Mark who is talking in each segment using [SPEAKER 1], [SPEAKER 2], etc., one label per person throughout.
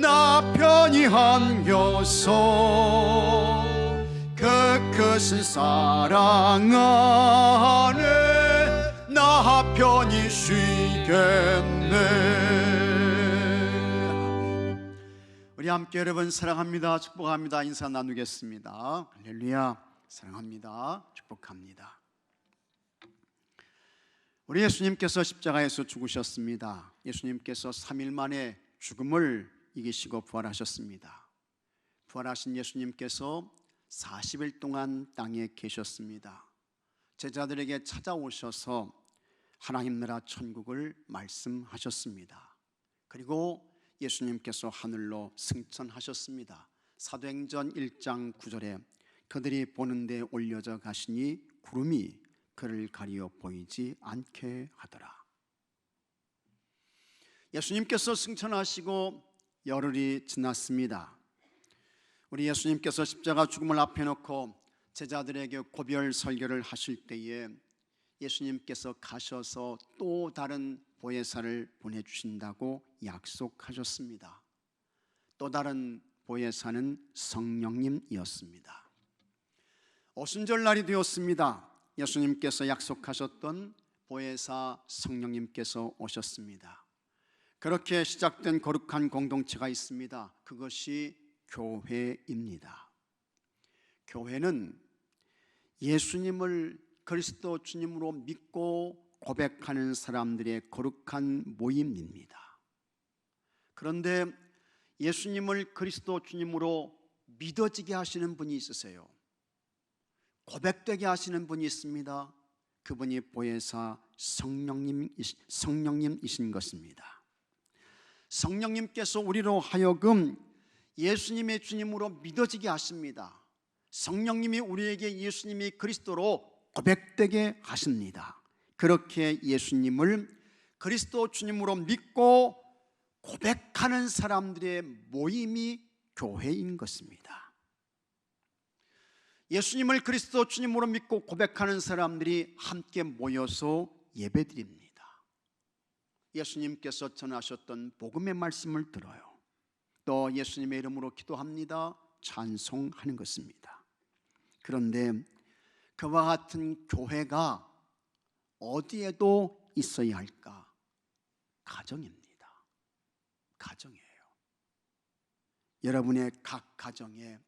[SPEAKER 1] 나 편히 안겨서 그 크신 사랑 안에 나 편히 쉬겠네. 우리 함께 여러분 사랑합니다, 축복합니다 인사 나누겠습니다. 할렐루야. 사랑합니다, 축복합니다. 우리 예수님께서 십자가에서 죽으셨습니다. 예수님께서 3일 만에 죽음을 이기시고 부활하셨습니다. 부활하신 예수님께서 40일 동안 땅에 계셨습니다. 제자들에게 찾아오셔서 하나님 나라 천국을 말씀하셨습니다. 그리고 예수님께서 하늘로 승천하셨습니다. 사도행전 1장 9절에 그들이 보는 데 올려져 가시니 구름이 그를 가리어 보이지 않게 하더라. 예수님께서 승천하시고 열흘이 지났습니다. 우리 예수님께서 십자가 죽음을 앞에 놓고 제자들에게 고별 설교를 하실 때에 예수님께서 가셔서 또 다른 보혜사를 보내주신다고 약속하셨습니다. 또 다른 보혜사는 성령님이었습니다. 오순절날이 되었습니다. 예수님께서 약속하셨던 보혜사 성령님께서 오셨습니다. 그렇게 시작된 거룩한 공동체가 있습니다. 그것이 교회입니다. 교회는 예수님을 그리스도 주님으로 믿고 고백하는 사람들의 거룩한 모임입니다. 그런데 예수님을 그리스도 주님으로 믿어지게 하시는 분이 있으세요. 고백되게 하시는 분이 있습니다. 그분이 보혜사 성령님이신 것입니다. 성령님께서 우리로 하여금 예수님의 주님으로 믿어지게 하십니다. 성령님이 우리에게 예수님이 그리스도로 고백되게 하십니다. 그렇게 예수님을 그리스도 주님으로 믿고 고백하는 사람들의 모임이 교회인 것입니다. 예수님을 그리스도 주님으로 믿고 고백하는 사람들이 함께 모여서 예배드립니다. 예수님께서 전하셨던 복음의 말씀을 들어요. 또 예수님의 이름으로 기도합니다. 찬송하는 것입니다. 그런데 그와 같은 교회가 어디에도 있어야 할까? 가정입니다. 가정이에요. 여러분의 각 가정에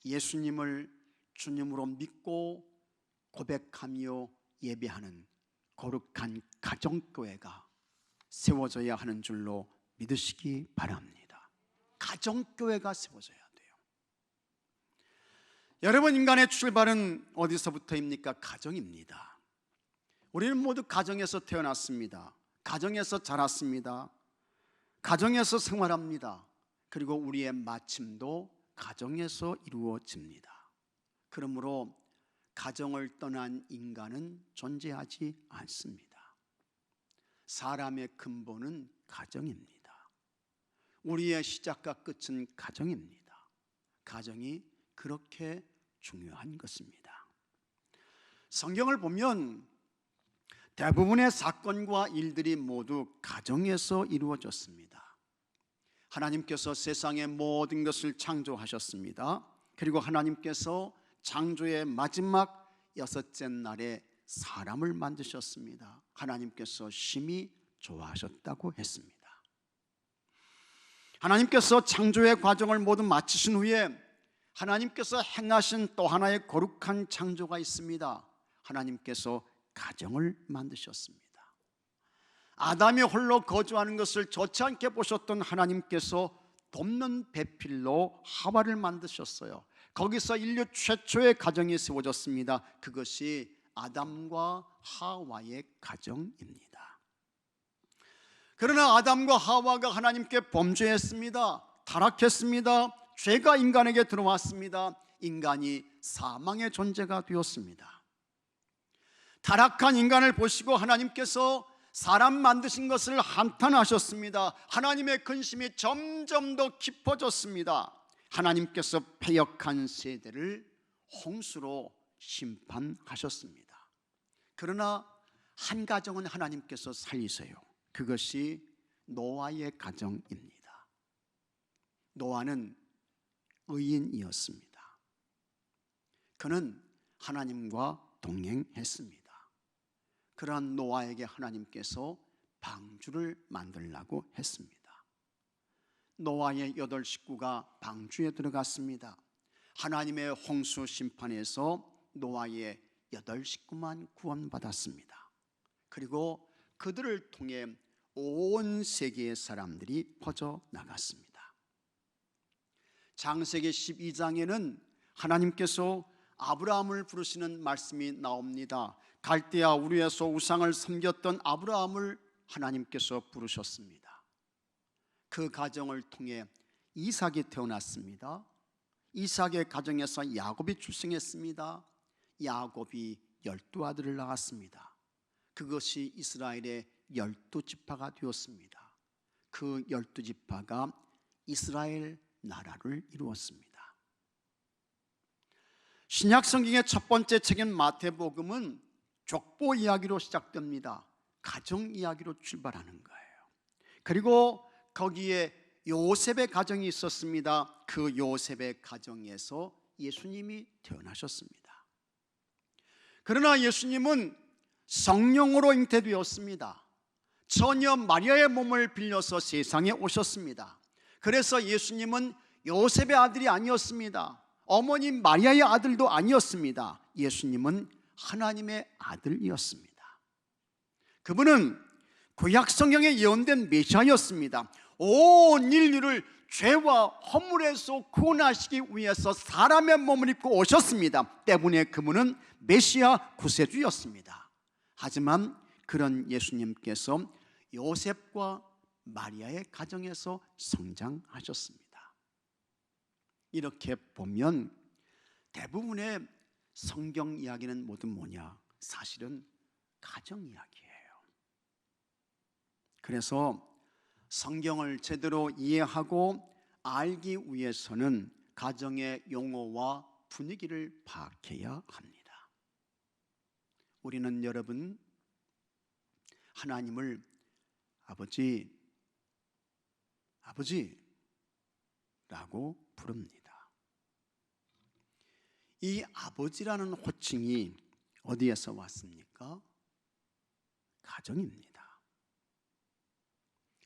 [SPEAKER 1] 예수님을 주님으로 믿고 고백하며 예배하는 거룩한 가정교회가 세워져야 하는 줄로 믿으시기 바랍니다. 가정교회가 세워져야 돼요. 여러분, 인간의 출발은 어디서부터입니까? 가정입니다. 우리는 모두 가정에서 태어났습니다. 가정에서 자랐습니다. 가정에서 생활합니다. 그리고 우리의 마침도 가정에서 이루어집니다. 그러므로 가정을 떠난 인간은 존재하지 않습니다. 사람의 근본은 가정입니다. 우리의 시작과 끝은 가정입니다. 가정이 그렇게 중요한 것입니다. 성경을 보면 대부분의 사건과 일들이 모두 가정에서 이루어졌습니다. 하나님께서 세상의 모든 것을 창조하셨습니다. 그리고 하나님께서 창조의 마지막 6째 날에 사람을 만드셨습니다. 하나님께서 심히 좋아하셨다고 했습니다. 하나님께서 창조의 과정을 모두 마치신 후에 하나님께서 행하신 또 하나의 거룩한 창조가 있습니다. 하나님께서 가정을 만드셨습니다. 아담이 홀로 거주하는 것을 좋지 않게 보셨던 하나님께서 돕는 배필로 하와를 만드셨어요. 거기서 인류 최초의 가정이 세워졌습니다. 그것이 아담과 하와의 가정입니다. 그러나 아담과 하와가 하나님께 범죄했습니다. 타락했습니다. 죄가 인간에게 들어왔습니다. 인간이 사망의 존재가 되었습니다. 타락한 인간을 보시고 하나님께서 사람 만드신 것을 한탄하셨습니다. 하나님의 근심이 점점 더 깊어졌습니다. 하나님께서 패역한 세대를 홍수로 심판하셨습니다. 그러나 한 가정은 하나님께서 살리세요. 그것이 노아의 가정입니다. 노아는 의인이었습니다. 그는 하나님과 동행했습니다. 그러한 노아에게 하나님께서 방주를 만들라고 했습니다. 노아의 8 식구가 방주에 들어갔습니다. 하나님의 홍수 심판에서 노아의 8 식구만 구원받았습니다. 그리고 그들을 통해 온 세계의 사람들이 퍼져나갔습니다. 창세기 12장에는 하나님께서 아브라함을 부르시는 말씀이 나옵니다. 갈대아 우르에서 우상을 섬겼던 아브라함을 하나님께서 부르셨습니다. 그 가정을 통해 이삭이 태어났습니다. 이삭의 가정에서 야곱이 출생했습니다. 야곱이 12아들을 낳았습니다. 그것이 이스라엘의 12지파가 되었습니다. 그 12지파가 이스라엘 나라를 이루었습니다. 신약 성경의 첫 번째 책인 마태복음은 족보 이야기로 시작됩니다. 가정 이야기로 출발하는 거예요. 그리고 거기에 요셉의 가정이 있었습니다. 그 요셉의 가정에서 예수님이 태어나셨습니다. 그러나 예수님은 성령으로 잉태되었습니다. 처녀 마리아의 몸을 빌려서 세상에 오셨습니다. 그래서 예수님은 요셉의 아들이 아니었습니다. 어머님 마리아의 아들도 아니었습니다. 예수님은 하나님의 아들이었습니다. 그분은 구약 성경에 예언된 메시아였습니다. 온 인류를 죄와 허물에서 구원하시기 위해서 사람의 몸을 입고 오셨습니다. 때문에 그분은 메시아 구세주였습니다. 하지만 그런 예수님께서 요셉과 마리아의 가정에서 성장하셨습니다. 이렇게 보면 대부분의 성경 이야기는 모두 뭐냐? 사실은 가정 이야기예요. 그래서 성경을 제대로 이해하고 알기 위해서는 가정의 용어와 분위기를 파악해야 합니다. 우리는 여러분 하나님을 아버지라고 부릅니다. 이 아버지라는 호칭이 어디에서 왔습니까? 가정입니다.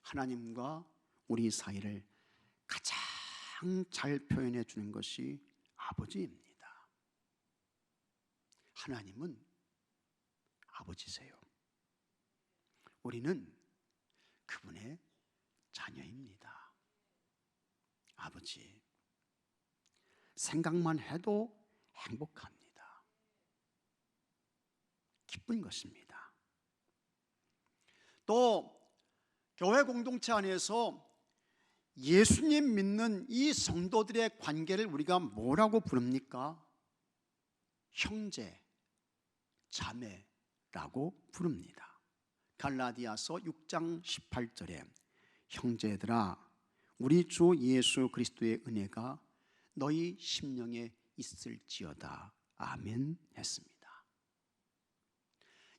[SPEAKER 1] 하나님과 우리 사이를 가장 잘 표현해 주는 것이 아버지입니다. 하나님은 아버지세요. 우리는 그분의 자녀입니다. 아버지, 생각만 해도 행복합니다. 기쁜 것입니다. 또 교회 공동체 안에서 예수님 믿는 이 성도들의 관계를 우리가 뭐라고 부릅니까? 형제, 자매라고 부릅니다. 갈라디아서 6장 18절에 형제들아 우리 주 예수 그리스도의 은혜가 너희 심령에 있을지어다 아멘 했습니다.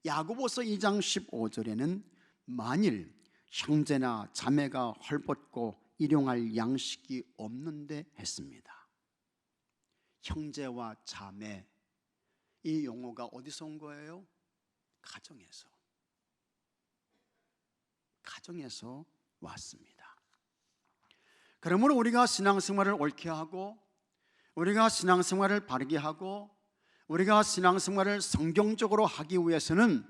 [SPEAKER 1] 야고보서 2장 15절에는 만일 형제나 자매가 헐벗고 일용할 양식이 없는데 했습니다. 형제와 자매, 이 용어가 어디서 온 거예요? 가정에서 왔습니다. 그러므로 우리가 신앙생활을 옳게 하고 우리가 신앙생활을 바르게 하고 우리가 신앙생활을 성경적으로 하기 위해서는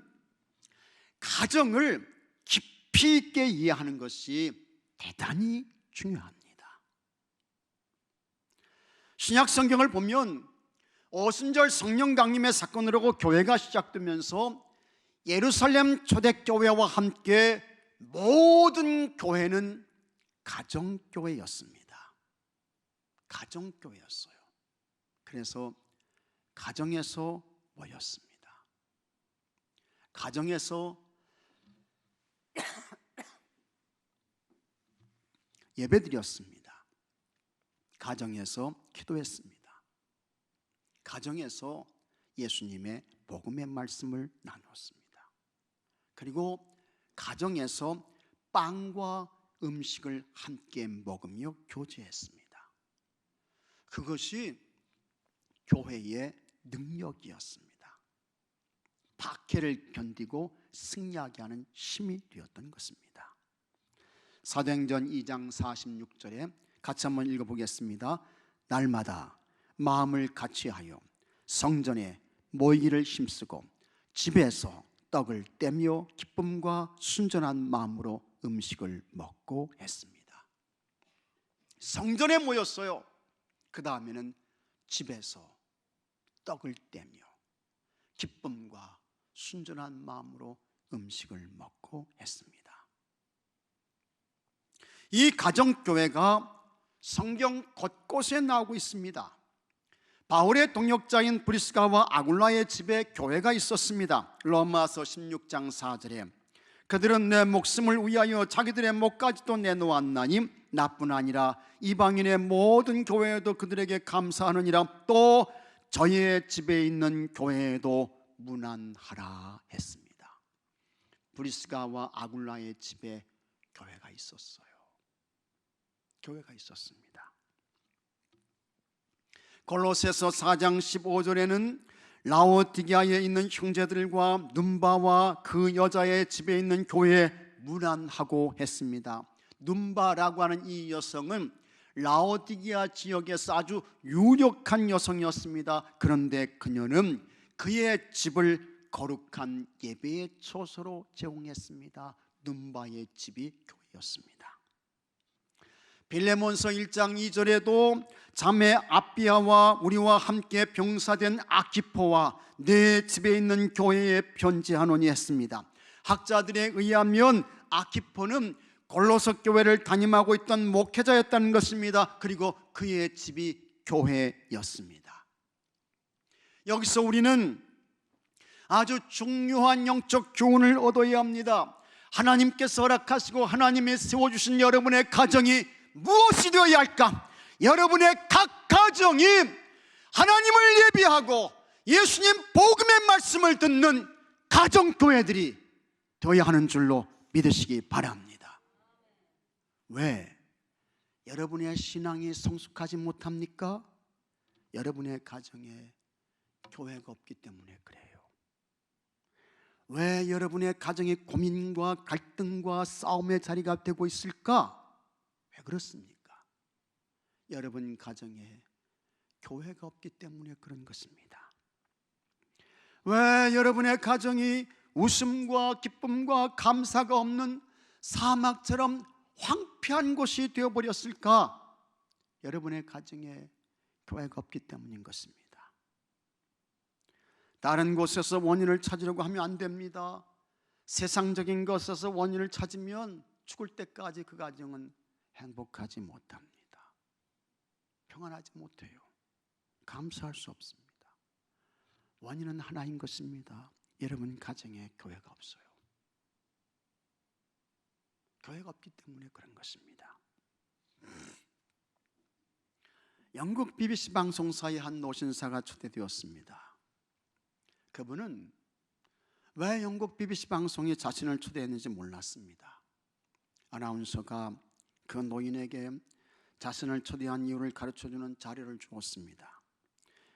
[SPEAKER 1] 가정을 깊이 있게 이해하는 것이 대단히 중요합니다. 신약 성경을 보면 오순절 성령 강림의 사건으로 교회가 시작되면서 예루살렘 초대교회와 함께 모든 교회는 가정교회였습니다. 가정교회였어요. 그래서 가정에서 모였습니다. 가정에서 예배드렸습니다. 가정에서 기도했습니다. 가정에서 예수님의 복음의 말씀을 나누었습니다. 그리고 가정에서 빵과 음식을 함께 먹으며 교제했습니다. 그것이 교회의 능력이었습니다. 박해를 견디고 승리하게 하는 힘이 되었던 것입니다. 사도행전 2장 46절에 같이 한번 읽어보겠습니다. 날마다 마음을 같이하여 성전에 모이기를 힘쓰고 집에서 떡을 떼며 기쁨과 순전한 마음으로 음식을 먹고 했습니다. 성전에 모였어요. 그 다음에는 집에서 떡을 떼며 기쁨과 순전한 마음으로 음식을 먹고 했습니다. 이 가정교회가 성경 곳곳에 나오고 있습니다. 바울의 동역자인 브리스가와 아굴라의 집에 교회가 있었습니다. 로마서 16장 4절에 그들은 내 목숨을 위하여 자기들의 목까지도 내놓았나니 나뿐 아니라 이방인의 모든 교회에도 그들에게 감사하느니라. 또 저희의 집에 있는 교회에도 문안하라 했습니다. 브리스가와 아굴라의 집에 교회가 있었어요. 교회가 있었습니다. 골로새서 4장 15절에는 라오디게아에 있는 형제들과 눈바와 그 여자의 집에 있는 교회에 문안하고 했습니다. 눈바라고 하는 이 여성은 라오디게아 지역에서 아주 유력한 여성이었습니다. 그런데 그녀는 그의 집을 거룩한 예배의 처소로 제공했습니다. 눈바의 집이 교회였습니다. 빌레몬서 1장 2절에도 자매 아비아와 우리와 함께 병사된 아키포와 내 집에 있는 교회에 편지하노니 했습니다. 학자들에 의하면 아키포는 골로새 교회를 담임하고 있던 목회자였다는 것입니다. 그리고 그의 집이 교회였습니다. 여기서 우리는 아주 중요한 영적 교훈을 얻어야 합니다. 하나님께서 허락하시고 하나님이 세워주신 여러분의 가정이 무엇이 되어야 할까? 여러분의 각 가정이 하나님을 예비하고 예수님 복음의 말씀을 듣는 가정교회들이 되어야 하는 줄로 믿으시기 바랍니다. 왜? 여러분의 신앙이 성숙하지 못합니까? 여러분의 가정에 교회가 없기 때문에 그래요. 왜 여러분의 가정이 고민과 갈등과 싸움의 자리가 되고 있을까? 왜 그렇습니까? 여러분 가정에 교회가 없기 때문에 그런 것입니다. 왜 여러분의 가정이 웃음과 기쁨과 감사가 없는 사막처럼 황폐한 곳이 되어버렸을까? 여러분의 가정에 교회가 없기 때문인 것입니다. 다른 곳에서 원인을 찾으려고 하면 안 됩니다. 세상적인 것에서 원인을 찾으면 죽을 때까지 그 가정은 행복하지 못합니다. 평안하지 못해요. 감사할 수 없습니다. 원인은 하나인 것입니다. 여러분 가정에 교회가 없어요. 교회가 없기 때문에 그런 것입니다. 영국 BBC 방송사의 한 노신사가 초대되었습니다. 그분은 왜 영국 BBC 방송이 자신을 초대했는지 몰랐습니다. 아나운서가 그 노인에게 자신을 초대한 이유를 가르쳐주는 자료를 주었습니다.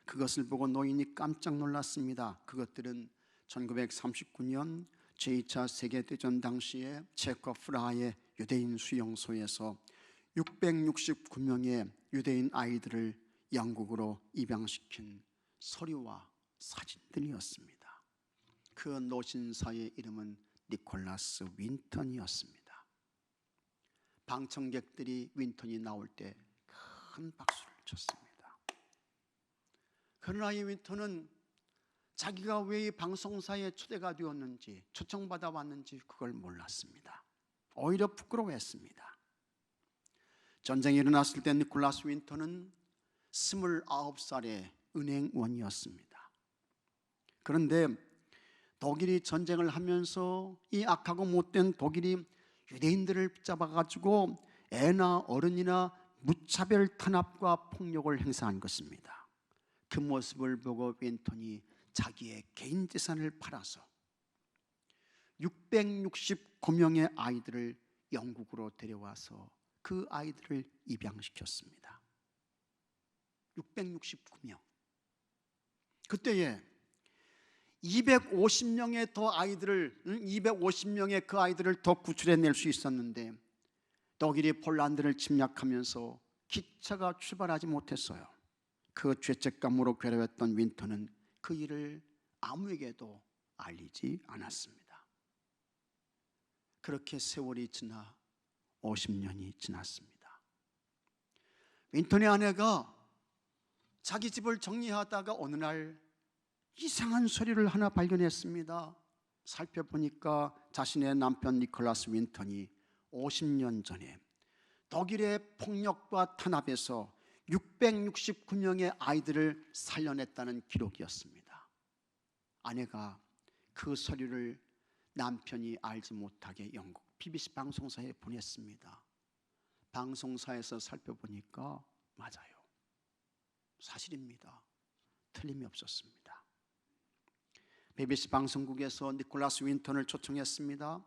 [SPEAKER 1] 그것을 보고 노인이 깜짝 놀랐습니다. 그것들은 1939년 제2차 세계대전 당시에 체코 프라하의 유대인 수용소에서 669명의 유대인 아이들을 영국으로 입양시킨 서류와 사진들이었습니다. 그 노신사의 이름은 니콜라스 윈턴이었습니다. 방청객들이 윈턴이 나올 때 큰 박수를 쳤습니다. 그러나 이 윈턴은 자기가 왜 이 방송사에 초대가 되었는지, 초청받아 왔는지 그걸 몰랐습니다. 오히려 부끄러워했습니다. 전쟁이 일어났을 때 니콜라스 윈턴은 29살의 은행원이었습니다. 그런데 독일이 전쟁을 하면서 이 악하고 못된 독일이 유대인들을 붙잡아가지고 애나 어른이나 무차별 탄압과 폭력을 행사한 것입니다. 그 모습을 보고 윈턴이 자기의 개인 재산을 팔아서 669명의 아이들을 영국으로 데려와서 그 아이들을 입양시켰습니다. 669명. 그때에 250명의 더 아이들을 250명의 그 아이들을 더 구출해낼 수 있었는데 독일이 폴란드를 침략하면서 기차가 출발하지 못했어요. 그 죄책감으로 괴로웠던 윈터는 그 일을 아무에게도 알리지 않았습니다. 그렇게 세월이 지나 50년이 지났습니다. 윈턴의 아내가 자기 집을 정리하다가 어느 날 이상한 소리를 하나 발견했습니다. 살펴보니까 자신의 남편 니콜라스 윈턴이 50년 전에 독일의 폭력과 탄압에서 669명의 아이들을 살려냈다는 기록이었습니다. 아내가 그 소리를 남편이 알지 못하게 영국 BBC 방송사에 보냈습니다. 방송사에서 살펴보니까 맞아요. 사실입니다. 틀림이 없었습니다. BBC 방송국에서 니콜라스 윈턴을 초청했습니다.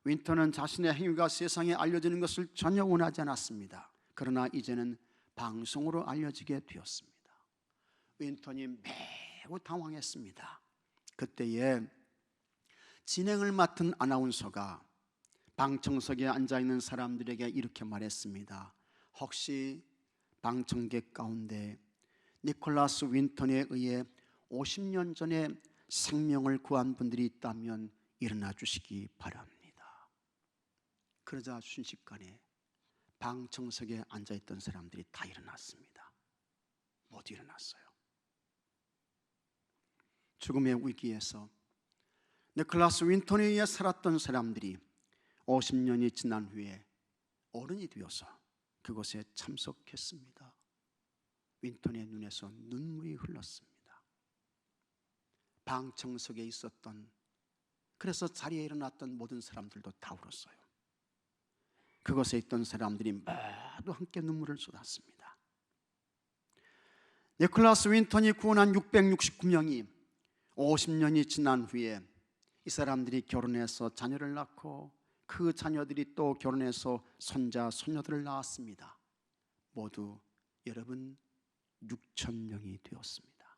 [SPEAKER 1] 윈턴은 자신의 행위가 세상에 알려지는 것을 전혀 원하지 않았습니다. 그러나 이제는 방송으로 알려지게 되었습니다. 윈턴이 매우 당황했습니다. 그때에 진행을 맡은 아나운서가 방청석에 앉아있는 사람들에게 이렇게 말했습니다. 혹시 방청객 가운데 니콜라스 윈턴에 의해 50년 전에 생명을 구한 분들이 있다면 일어나 주시기 바랍니다. 그러자 순식간에 방청석에 앉아있던 사람들이 다 일어났습니다. 모두 일어났어요. 죽음의 위기에서 니콜라스 윈턴에 의해 살았던 사람들이 50년이 지난 후에 어른이 되어서 그곳에 참석했습니다. 윈턴의 눈에서 눈물이 흘렀습니다. 방청석에 있었던, 그래서 자리에 일어났던 모든 사람들도 다 울었어요. 그곳에 있던 사람들이 모두 함께 눈물을 쏟았습니다. 니콜라스 윈턴이 구원한 669명이 50년이 지난 후에 이 사람들이 결혼해서 자녀를 낳고 그 자녀들이 또 결혼해서 손자, 손녀들을 낳았습니다. 모두 여러분 6,000명이 되었습니다.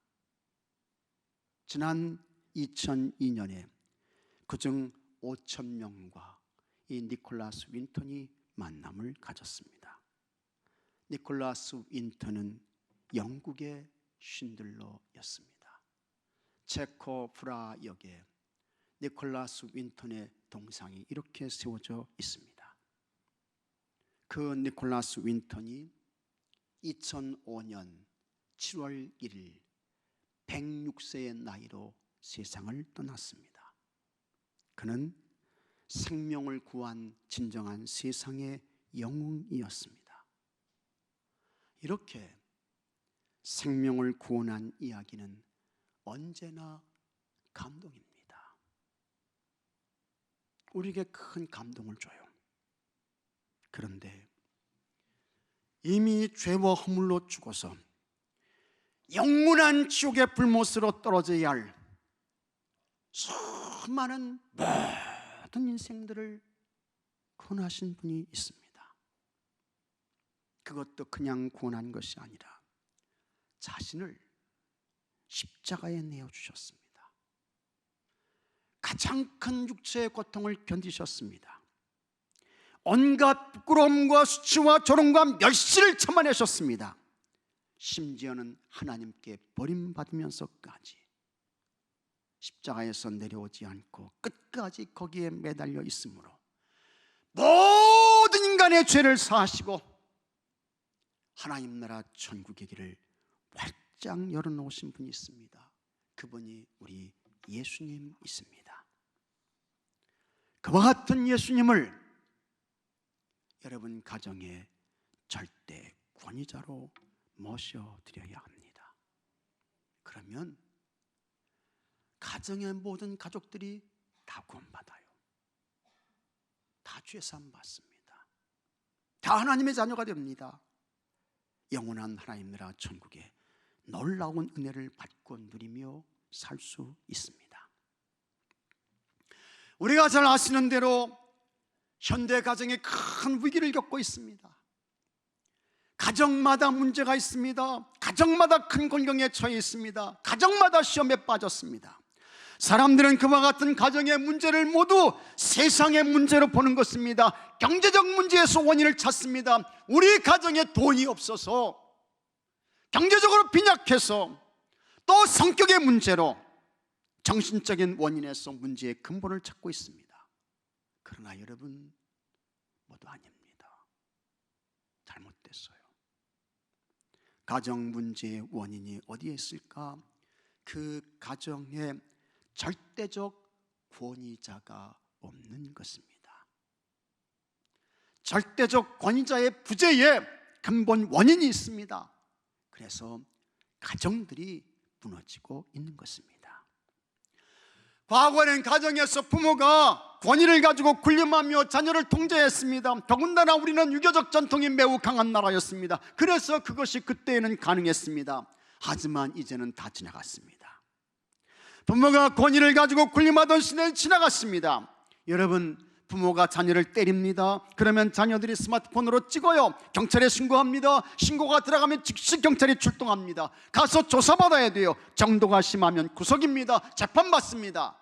[SPEAKER 1] 지난 2002년에 그중 5,000명과 이 니콜라스 윈턴이 만남을 가졌습니다. 니콜라스 윈턴은 영국의 쉰들러였습니다. 체코 프라역에 니콜라스 윈턴의 동상이 이렇게 세워져 있습니다. 그 니콜라스 윈턴이 2005년 7월 1일 106세의 나이로 세상을 떠났습니다. 그는 생명을 구한 진정한 세상의 영웅이었습니다. 이렇게 생명을 구원한 이야기는 언제나 감동입니다. 우리에게 큰 감동을 줘요. 그런데 이미 죄와 허물로 죽어서 영원한 지옥의 불못으로 떨어져야 할 수많은 모든 인생들을 구원하신 분이 있습니다. 그것도 그냥 구원한 것이 아니라 자신을 십자가에 내어주셨습니다. 가장 큰 육체의 고통을 견디셨습니다. 온갖 부끄러움과 수치와 조롱과 멸시를 참아내셨습니다. 심지어는 하나님께 버림받으면서까지 십자가에서 내려오지 않고 끝까지 거기에 매달려 있으므로 모든 인간의 죄를 사하시고 하나님 나라 천국의 길을 활짝 열어놓으신 분이 있습니다. 그분이 우리 예수님이십니다. 그와 같은 예수님을 여러분 가정의 절대 권위자로 모셔드려야 합니다. 그러면 가정의 모든 가족들이 다 구원받아요. 다 죄사함 받습니다. 다 하나님의 자녀가 됩니다. 영원한 하나님 나라 천국에 놀라운 은혜를 받고 누리며 살 수 있습니다. 우리가 잘 아시는 대로 현대 가정에 큰 위기를 겪고 있습니다. 가정마다 문제가 있습니다. 가정마다 큰 곤경에 처해 있습니다. 가정마다 시험에 빠졌습니다. 사람들은 그와 같은 가정의 문제를 모두 세상의 문제로 보는 것입니다. 경제적 문제에서 원인을 찾습니다. 우리 가정에 돈이 없어서, 경제적으로 빈약해서, 또 성격의 문제로 정신적인 원인에서 문제의 근본을 찾고 있습니다. 그러나 여러분, 모두 아닙니다. 잘못됐어요. 가정 문제의 원인이 어디에 있을까? 그 가정에 절대적 권위자가 없는 것입니다. 절대적 권위자의 부재에 근본 원인이 있습니다. 그래서 가정들이 무너지고 있는 것입니다. 과거에는 가정에서 부모가 권위를 가지고 군림하며 자녀를 통제했습니다. 더군다나 우리는 유교적 전통이 매우 강한 나라였습니다. 그래서 그것이 그때에는 가능했습니다. 하지만 이제는 다 지나갔습니다. 부모가 권위를 가지고 군림하던 시대는 지나갔습니다. 여러분, 부모가 자녀를 때립니다. 그러면 자녀들이 스마트폰으로 찍어요. 경찰에 신고합니다. 신고가 들어가면 즉시 경찰이 출동합니다. 가서 조사받아야 돼요. 정도가 심하면 구속입니다. 재판받습니다.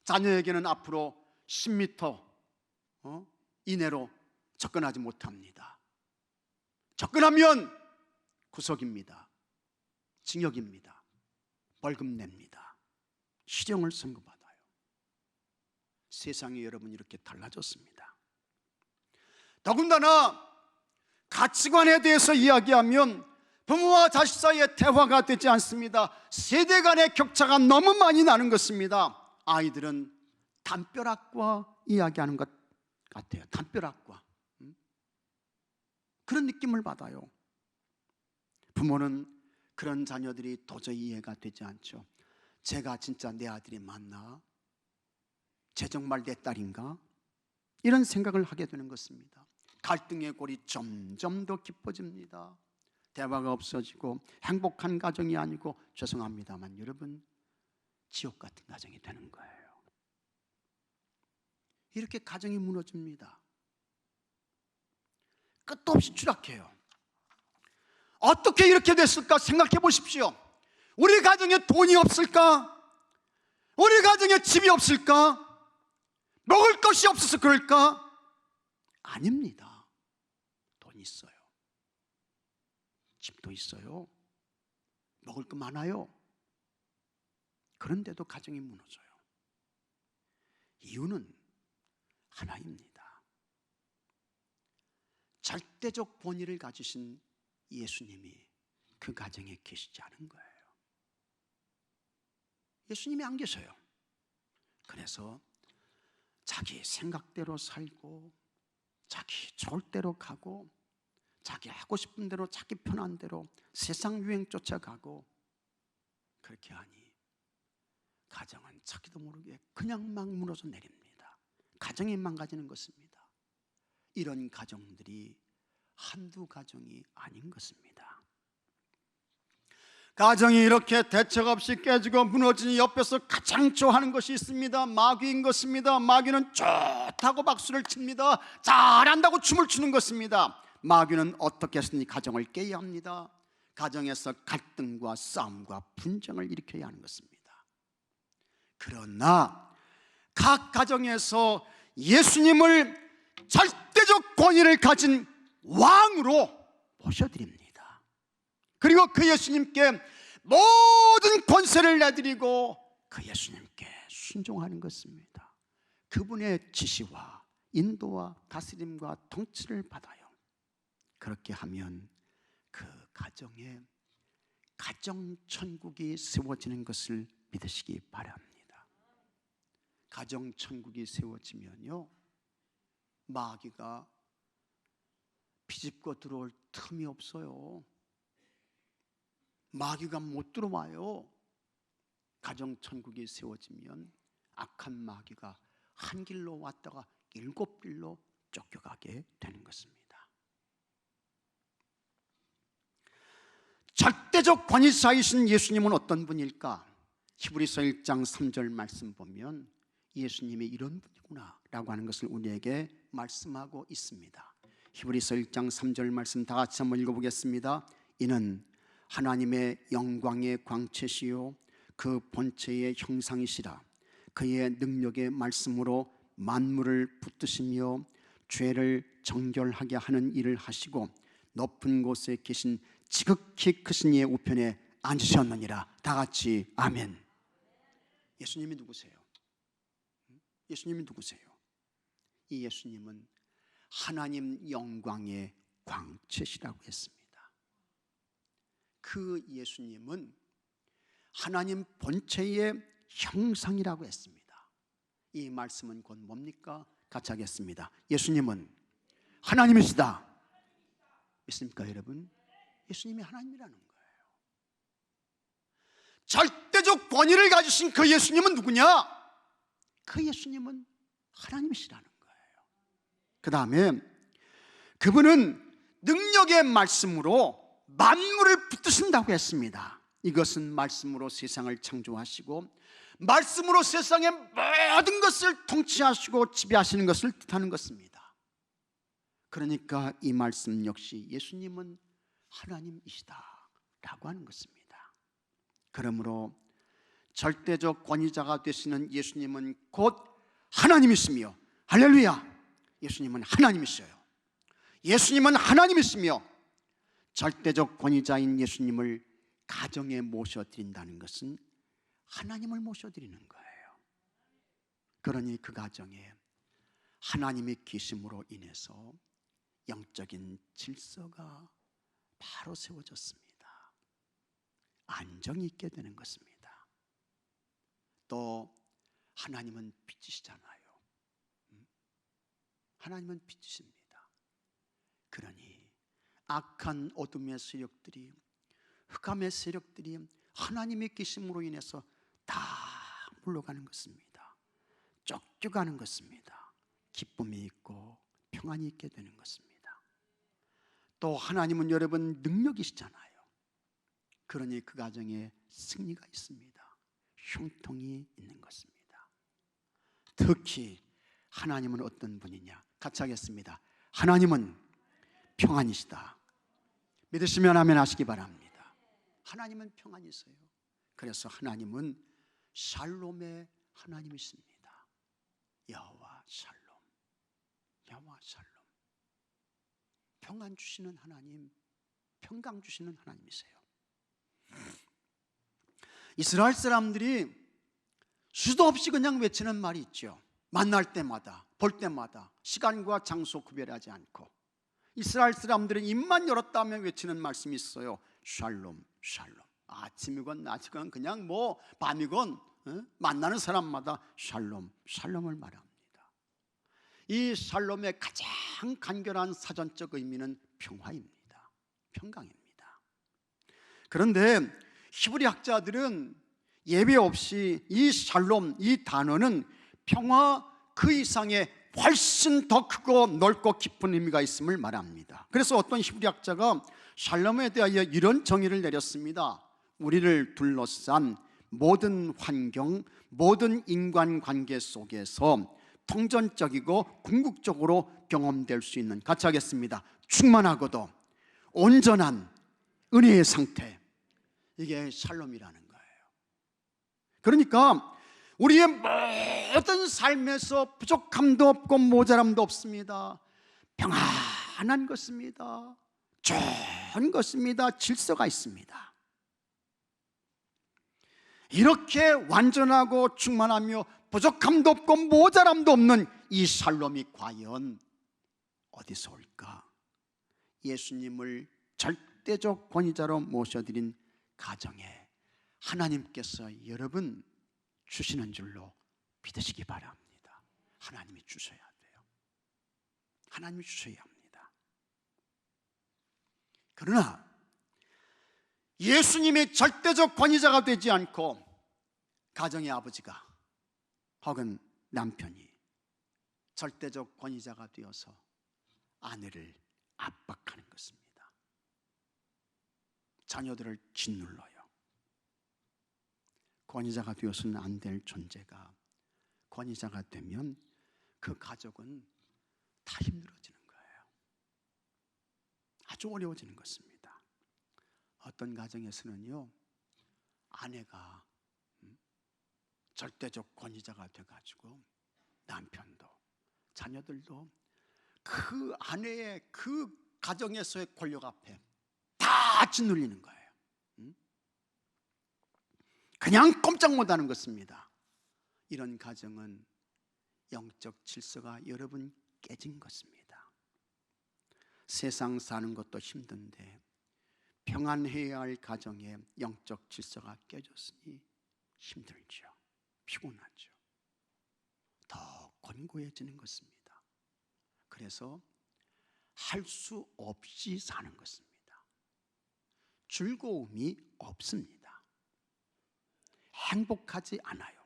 [SPEAKER 1] 자녀에게는 앞으로 10m 이내로 접근하지 못합니다. 접근하면 구속입니다. 징역입니다. 벌금 냅니다. 실형을 선고받아요. 세상이 여러분 이렇게 달라졌습니다. 더군다나 가치관에 대해서 이야기하면 부모와 자식 사이에 대화가 되지 않습니다. 세대 간의 격차가 너무 많이 나는 것입니다. 아이들은 담벼락과 이야기하는 것 같아요. 담벼락과 그런 느낌을 받아요. 부모는 그런 자녀들이 도저히 이해가 되지 않죠. 제가 진짜 내 아들이 맞나? 쟤 정말 내 딸인가? 이런 생각을 하게 되는 것입니다. 갈등의 골이 점점 더 깊어집니다. 대화가 없어지고 행복한 가정이 아니고, 죄송합니다만 여러분, 지옥 같은 가정이 되는 거예요. 이렇게 가정이 무너집니다. 끝도 없이 추락해요. 어떻게 이렇게 됐을까 생각해 보십시오. 우리 가정에 돈이 없을까? 우리 가정에 집이 없을까? 먹을 것이 없어서 그럴까? 아닙니다. 돈 있어요. 집도 있어요. 먹을 거 많아요. 그런데도 가정이 무너져요. 이유는 하나입니다. 절대적 권위를 가지신 예수님이 그 가정에 계시지 않은 거예요. 예수님이 안 계셔요. 그래서 자기 생각대로 살고, 자기 좋을 대로 가고, 자기 하고 싶은 대로, 자기 편한 대로 세상 유행 쫓아가고, 그렇게 하니 가정은 자기도 모르게 그냥 막 무너져 내립니다. 가정이 망가지는 것입니다. 이런 가정들이 한두 가정이 아닌 것입니다. 가정이 이렇게 대책 없이 깨지고 무너지니 옆에서 가장 좋아하는 것이 있습니다. 마귀인 것입니다. 마귀는 좋다고 박수를 칩니다. 잘한다고 춤을 추는 것입니다. 마귀는 어떻게 해서든지 가정을 깨야 합니다. 가정에서 갈등과 싸움과 분쟁을 일으켜야 하는 것입니다. 그러나 각 가정에서 예수님을 절대적 권위를 가진 왕으로 모셔드립니다. 그리고 그 예수님께 모든 권세를 내드리고 그 예수님께 순종하는 것입니다. 그분의 지시와 인도와 다스림과 통치를 받아요. 그렇게 하면 그 가정에 가정천국이 세워지는 것을 믿으시기 바랍니다. 가정천국이 세워지면요, 마귀가 비집고 들어올 틈이 없어요. 마귀가 못 들어와요. 가정천국이 세워지면 악한 마귀가 한 길로 왔다가 7길로 쫓겨가게 되는 것입니다. 절대적 권위자이신 예수님은 어떤 분일까? 히브리서 1장 3절 말씀 보면 예수님이 이런 분이구나, 라고 하는 것을 우리에게 말씀하고 있습니다. 히브리서 1장 3절 말씀 다 같이 한번 읽어보겠습니다. 이는 하나님의 영광의 광채시요 그 본체의 형상이시라. 그의 능력의 말씀으로 만물을 붙드시며 죄를 정결하게 하는 일을 하시고 높은 곳에 계신 지극히 크신 이의 우편에 앉으셨느니라. 다 같이 아멘. 예수님이 누구세요? 예수님이 누구세요? 이 예수님은 하나님 영광의 광채시라고 했습니다. 그 예수님은 하나님 본체의 형상이라고 했습니다. 이 말씀은 곧 뭡니까? 같이 하겠습니다. 예수님은 하나님이시다. 믿습니까 여러분? 예수님이 하나님이라는 거예요. 절대적 권위를 가지신 그 예수님은 누구냐? 그 예수님은 하나님이시라는 거예요. 그 다음에 그분은 능력의 말씀으로 만물을 붙드신다고 했습니다. 이것은 말씀으로 세상을 창조하시고 말씀으로 세상의 모든 것을 통치하시고 지배하시는 것을 뜻하는 것입니다. 그러니까 이 말씀 역시 예수님은 하나님이시다 라고 하는 것입니다. 그러므로 절대적 권위자가 되시는 예수님은 곧 하나님이시며, 할렐루야, 예수님은 하나님이셔요. 예수님은 하나님이시며 절대적 권위자인 예수님을 가정에 모셔드린다는 것은 하나님을 모셔드리는 거예요. 그러니 그 가정에 하나님의 계심으로 인해서 영적인 질서가 바로 세워졌습니다. 안정이 있게 되는 것입니다. 또 하나님은 빛이시잖아요. 하나님은 빛이십니다. 그러니 악한 어둠의 세력들이, 흑암의 세력들이 하나님의 계심으로 인해서 다 물러가는 것입니다. 쫓겨가는 것입니다. 기쁨이 있고 평안이 있게 되는 것입니다. 또 하나님은 여러분 능력이시잖아요. 그러니 그 가정에 승리가 있습니다. 형통이 있는 것입니다. 특히 하나님은 어떤 분이냐? 같이 하겠습니다. 하나님은 평안이시다. 믿으시면 아멘 하시기 바랍니다. 하나님은 평안이세요. 그래서 하나님은 샬롬의 하나님이십니다. 여호와 샬롬, 여호와 샬롬. 평안 주시는 하나님, 평강 주시는 하나님이세요. 이스라엘 사람들이 수도 없이 그냥 외치는 말이 있죠. 만날 때마다, 볼 때마다 시간과 장소 구별하지 않고 이스라엘 사람들은 입만 열었다면 외치는 말씀이 있어요. 샬롬, 샬롬. 아침이건 낮이건 그냥 뭐 밤이건 만나는 사람마다 샬롬, 샬롬을 말합니다. 이 샬롬의 가장 간결한 사전적 의미는 평화입니다. 평강입니다. 그런데 히브리 학자들은 예외 없이 이 샬롬, 이 단어는 평화 그 이상의 훨씬 더 크고 넓고 깊은 의미가 있음을 말합니다. 그래서 어떤 히브리 학자가 샬롬에 대하여 이런 정의를 내렸습니다. 우리를 둘러싼 모든 환경, 모든 인간관계 속에서 통전적이고 궁극적으로 경험될 수 있는, 같이 하겠습니다. 충만하고도 온전한 은혜의 상태, 이게 샬롬이라는 거예요. 그러니까 우리의 모든 삶에서 부족함도 없고 모자람도 없습니다. 평안한 것입니다. 좋은 것입니다. 질서가 있습니다. 이렇게 완전하고 충만하며 부족함도 없고 모자람도 없는 이 샬롬이 과연 어디서 올까? 예수님을 절대적 권위자로 모셔드린 가정에 하나님께서 여러분 주시는 줄로 믿으시기 바랍니다. 하나님이 주셔야 돼요. 하나님이 주셔야 합니다. 그러나 예수님이 절대적 권위자가 되지 않고 가정의 아버지가 혹은 남편이 절대적 권위자가 되어서 아내를 압박하는 것입니다. 자녀들을 짓눌러요. 권위자가 되어서는 안 될 존재가 권위자가 되면 그 가족은 다 힘들어지는 거예요. 아주 어려워지는 것입니다. 어떤 가정에서는요, 아내가 절대적 권위자가 돼가지고 남편도 자녀들도 그 아내의 그 가정에서의 권력 앞에 다 짓눌리는 거예요. 그냥 꼼짝 못하는 것입니다. 이런 가정은 영적 질서가 여러분 깨진 것입니다. 세상 사는 것도 힘든데 평안해야 할 가정의 영적 질서가 깨졌으니 힘들죠. 피곤하죠. 더 권고해지는 것입니다. 그래서 할 수 없이 사는 것입니다. 즐거움이 없습니다. 행복하지 않아요.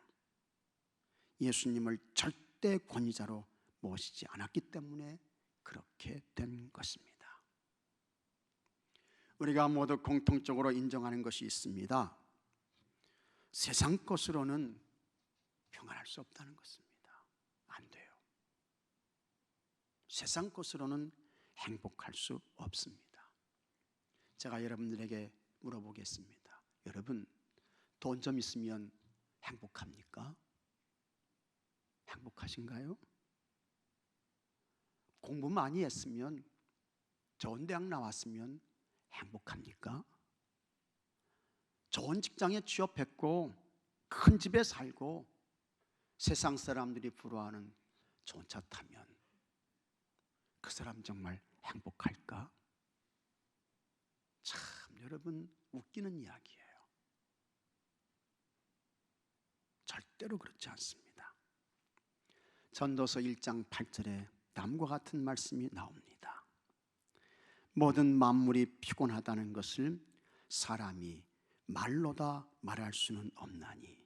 [SPEAKER 1] 예수님을 절대 권위자로 모시지 않았기 때문에 그렇게 된 것입니다. 우리가 모두 공통적으로 인정하는 것이 있습니다. 세상 것으로는 평안할 수 없다는 것입니다. 안 돼요. 세상 것으로는 행복할 수 없습니다. 제가 여러분들에게 물어보겠습니다. 여러분, 돈 좀 있으면 행복합니까? 행복하신가요? 공부 많이 했으면, 좋은 대학 나왔으면 행복합니까? 좋은 직장에 취업했고 큰 집에 살고 세상 사람들이 부러워하는 좋은 차 타면 그 사람 정말 행복할까? 참 여러분, 웃기는 이야기예요. 절대로 그렇지 않습니다. 전도서 1장 8절에 다음과 같은 말씀이 나옵니다. 모든 만물이 피곤하다는 것을 사람이 말로다 말할 수는 없나니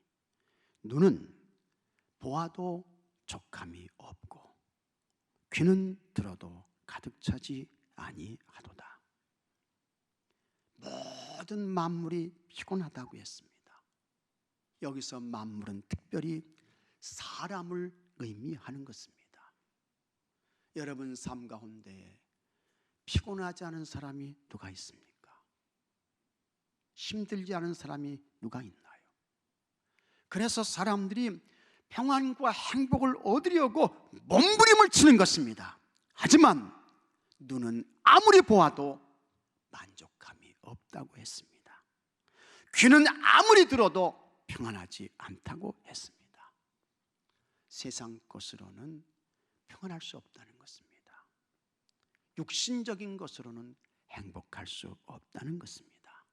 [SPEAKER 1] 눈은 보아도 족함이 없고 귀는 들어도 가득 차지 아니하도다. 모든 만물이 피곤하다고 했습니다. 여기서 만물은 특별히 사람을 의미하는 것입니다. 여러분 삶 가운데 피곤하지 않은 사람이 누가 있습니까? 힘들지 않은 사람이 누가 있나요? 그래서 사람들이 평안과 행복을 얻으려고 몸부림을 치는 것입니다. 하지만 눈은 아무리 보아도 만족감이 없다고 했습니다. 귀는 아무리 들어도 평안하지 않다고 했습니다. 세상 것으로는 평안할 수 없다는 것입니다. 육신적인 것으로는 행복할 수 없다는 것입니다.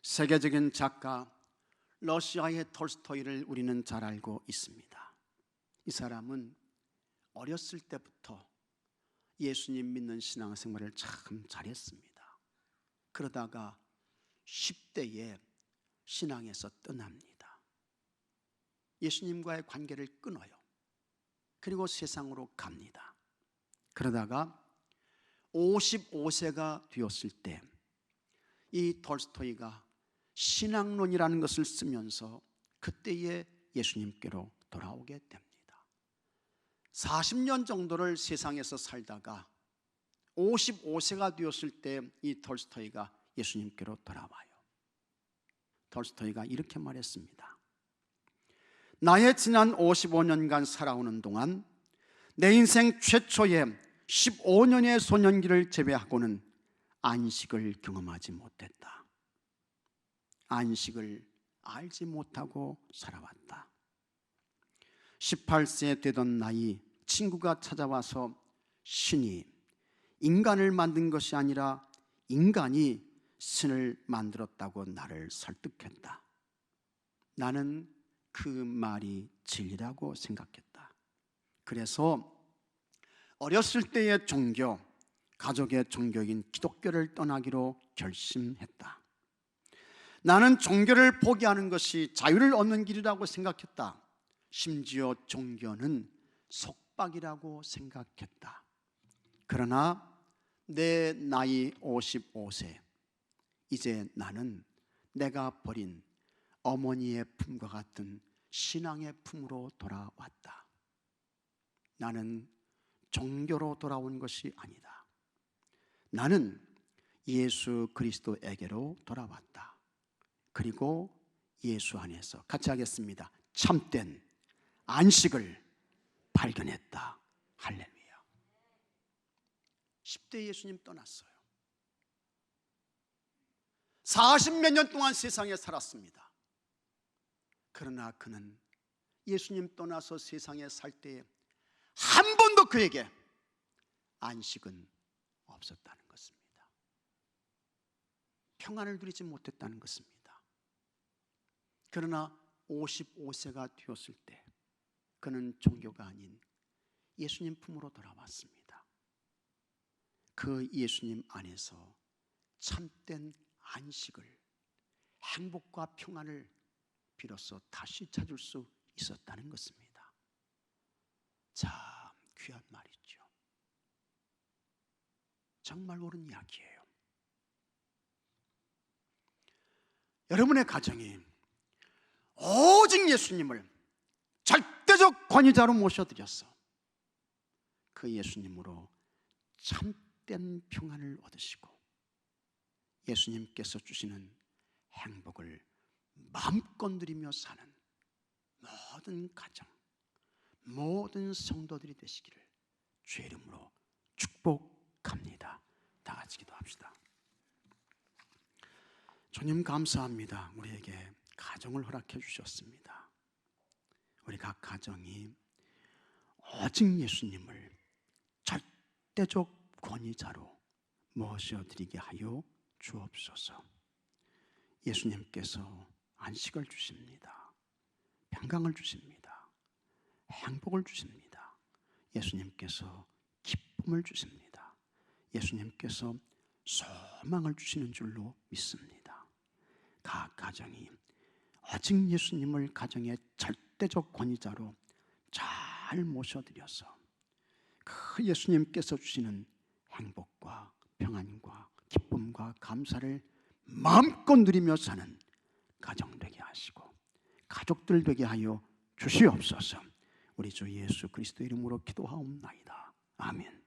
[SPEAKER 1] 세계적인 작가 러시아의 톨스토이를 우리는 잘 알고 있습니다. 이 사람은 어렸을 때부터 예수님 믿는 신앙생활을 참 잘했습니다. 그러다가 10대에 신앙에서 떠납니다. 예수님과의 관계를 끊어요. 그리고 세상으로 갑니다. 그러다가 55세가 되었을 때 이 톨스토이가 신앙론이라는 것을 쓰면서 그때에 예수님께로 돌아오게 됩니다. 40년 정도를 세상에서 살다가 55세가 되었을 때 이 톨스토이가 예수님께로 돌아와요. 톨스토이가 이렇게 말했습니다. 나의 지난 55년간 살아오는 동안 내 인생 최초의 15년의 소년기를 제외하고는 안식을 경험하지 못했다. 안식을 알지 못하고 살아왔다. 18세 되던 나이 친구가 찾아와서 신이 인간을 만든 것이 아니라 인간이 신을 만들었다고 나를 설득했다. 나는 그 말이 진리라고 생각했다. 그래서 어렸을 때의 종교, 가족의 종교인 기독교를 떠나기로 결심했다. 나는 종교를 포기하는 것이 자유를 얻는 길이라고 생각했다. 심지어 종교는 속박이라고 생각했다. 그러나 내 나이 55세, 이제 나는 내가 버린 어머니의 품과 같은 신앙의 품으로 돌아왔다. 나는 종교로 돌아온 것이 아니다. 나는 예수 그리스도에게로 돌아왔다. 그리고 예수 안에서 같이 하겠습니다. 참된 안식을 발견했다. 할렐루야. 10대 예수님 떠났어요. 40몇 년 동안 세상에 살았습니다. 그러나 그는 예수님 떠나서 세상에 살 때에 한 번도 그에게 안식은 없었다는 것입니다. 평안을 누리지 못했다는 것입니다. 그러나 55세가 되었을 때 그는 종교가 아닌 예수님 품으로 돌아왔습니다. 그 예수님 안에서 참된 안식을, 행복과 평안을 비로소 다시 찾을 수 있었다는 것입니다. 참 귀한 말이죠. 정말 옳은 이야기예요. 여러분의 가정이 오직 예수님을 절대적 권위자로 모셔드려서 그 예수님으로 참된 평안을 얻으시고 예수님께서 주시는 행복을 마음껏 누리며 사는 모든 가정, 모든 성도들이 되시기를 주의 이름으로 축복합니다. 다 같이 기도합시다. 주님 감사합니다. 우리에게 가정을 허락해 주셨습니다. 우리 각 가정이 오직 예수님을 절대적 권위자로 모셔드리게 하여 주옵소서. 예수님께서 안식을 주십니다. 평강을 주십니다. 행복을 주십니다. 예수님께서 기쁨을 주십니다. 예수님께서 소망을 주시는 줄로 믿습니다. 각 가정이 오직 예수님을 가정의 절대적 권위자로 잘 모셔드려서 그 예수님께서 주시는 행복과 평안과 기쁨과 감사를 마음껏 누리며 사는 가정 되게 하시고 가족들 되게 하여 주시옵소서. 우리 주 예수 그리스도 이름으로 기도하옵나이다. 아멘.